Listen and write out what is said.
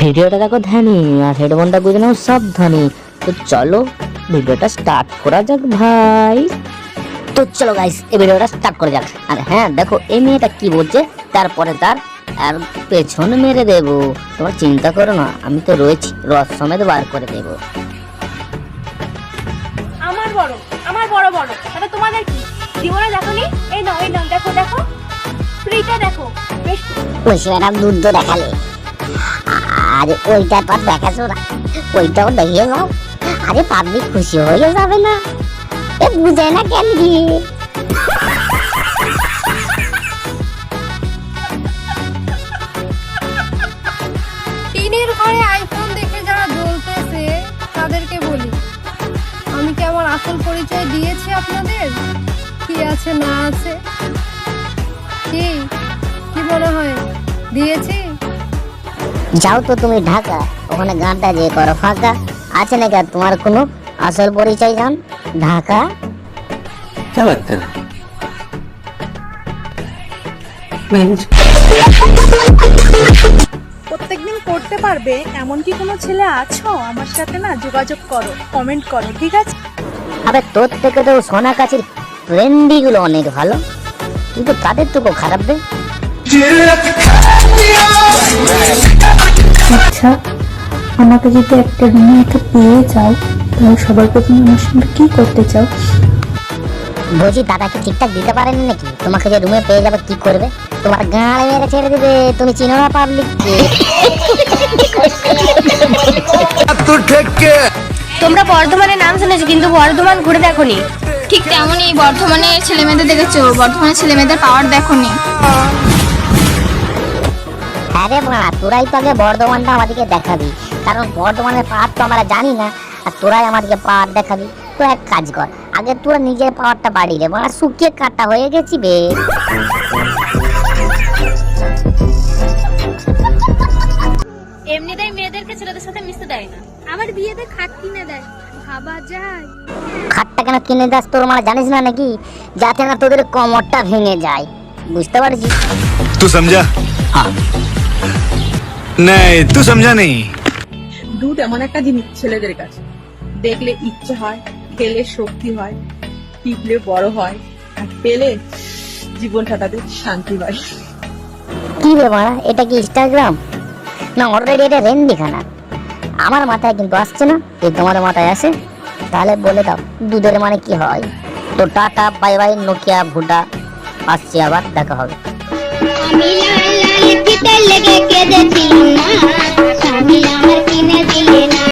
ভিডিওটা দেখো ধ্যানি আর হেডফোনটা গুঁজে নাও সাবধানে। তো চলো ভিডিওটা স্টার্ট করা যাক ভাই। তো চলো গাইস এই ভিডিওটা স্টার্ট করা যাক। আর হ্যাঁ দেখো এই মেয়েটা কি বলছে, তারপরে তার আর পেছন মেরে দেবো। তোমার চিন্তা করো না, আমি তো রয়েছি, রস সমেত বার করে দেবো। আমার বড় তাহলে তোমাদের কি জীবনে দেখোনি? এই নাও দেখো দেখো ফ্রিটা দেখো বেশ। ওই ম্যাডাম দুধ তো দেখালে, আরে ওইটা তো আর দেখাছো না, ওইটাও দেখিয়ে যাও। আরে পাবলিক খুশি হয়ে যাবে না? এ বুঝে না কেন কি? টিনের ঘরে আইফোন দেখে যারা জ্বলতেছে তাদেরকে বলি, আমি কি আমার আসল পরিচয় দিয়েছি আপনাদের? কি আছে না আছে, কি কি মনে হয় দিয়েছি? যাও তো তুমি ঢাকা, ওখানে গানটা যে করো ফাঁকা। আছে নাকি আর তোমার কোনো আসল পরিচয়? জান ঢাকা क्या बात कर रहे हैं? প্রত্যেকদিন করতে পারবে এমন কি কোনো ছেলে আছো? আমার সাথে না যোগাযোগ করো, কমেন্ট করো, ঠিক আছে? আবে তোর থেকে তো সোনা কাছির ফ্রেন্ডি গুলো অনেক ভালো, কিন্তু তাদের তো খুব খারাপ রে। আচ্ছা, আমাকে যদি একটা রুমে একটা পেয়ে যাও তাহলে সবার প্রথমে আমার সঙ্গে কি করতে চাও? বলছি দাদাকে ঠিকঠাক দিতে পারেনি নাকি? তোমাকে যে রুমে পেয়ে যাবে কি করবে? তোমার গাঁড়ে মেরে ছেড়ে দিবে। তুমি চিনো না পাবলিককে। তোমরা বর্ধমানের নাম শুনেছো কিন্তু বর্ধমান ঘুরে দেখোনি। ঠিক তেমনই বর্ধমানের ছেলেমেয়েদের দেখেছো, বর্ধমানের ছেলেমেয়েদের পাওয়ার দেখোনি। আরে বাড়া, তোরাই তো আগে বর্ধমানটা আমাদেরকে দেখাবি, কারণ বর্ধমানের পাহাড় তো আমরা জানি না, আর তোরাই আমাদেরকে পাহাড় দেখাবি। তো এক কাজ কর, আগে তোরা নিজের পাহাড়টা বাড়ি রে, বাড়া শুকিয়ে কাটা হয়ে গেছি বে। এমনিতেই মেয়েদেরকে ছেলেদের সাথে মিশতে দেয় না, আমার বিয়েতে খাট কিনে দেয়, ভাবা যায়? খাটটা কেন কিনে দাস তোর মানে জানিস না নাকি? যাতে না তোদের কোমরটা ভেঙে যায়, বুঝতে পারছিস? तू समझा? हाँ नहीं तू समझा नहीं। দুধ এমন একটা জিনিস ছেলেদের কাছে, দেখলে ইচ্ছে হয়, খেলে শক্তি হয়, টিপলে বড় হয়, আর পেলে জীবনটা তাদের শান্তি হয়। কি রে বাড়া, এটা কি ইনস্টাগ্রাম না অলরেডি এটা রেন্ডি খানা? আমার মাথায় কিন্তু আসছে না, এই তোমার মাথায় আসে? তাহলে বলে দাও দুধের মানে কি হয়। তো টাটা বাই বাই, নোকিয়া ভুটা, আসছি আবার দেখা হবে। আমি লাল লাল ফিতে লেগে কেঁদেছি।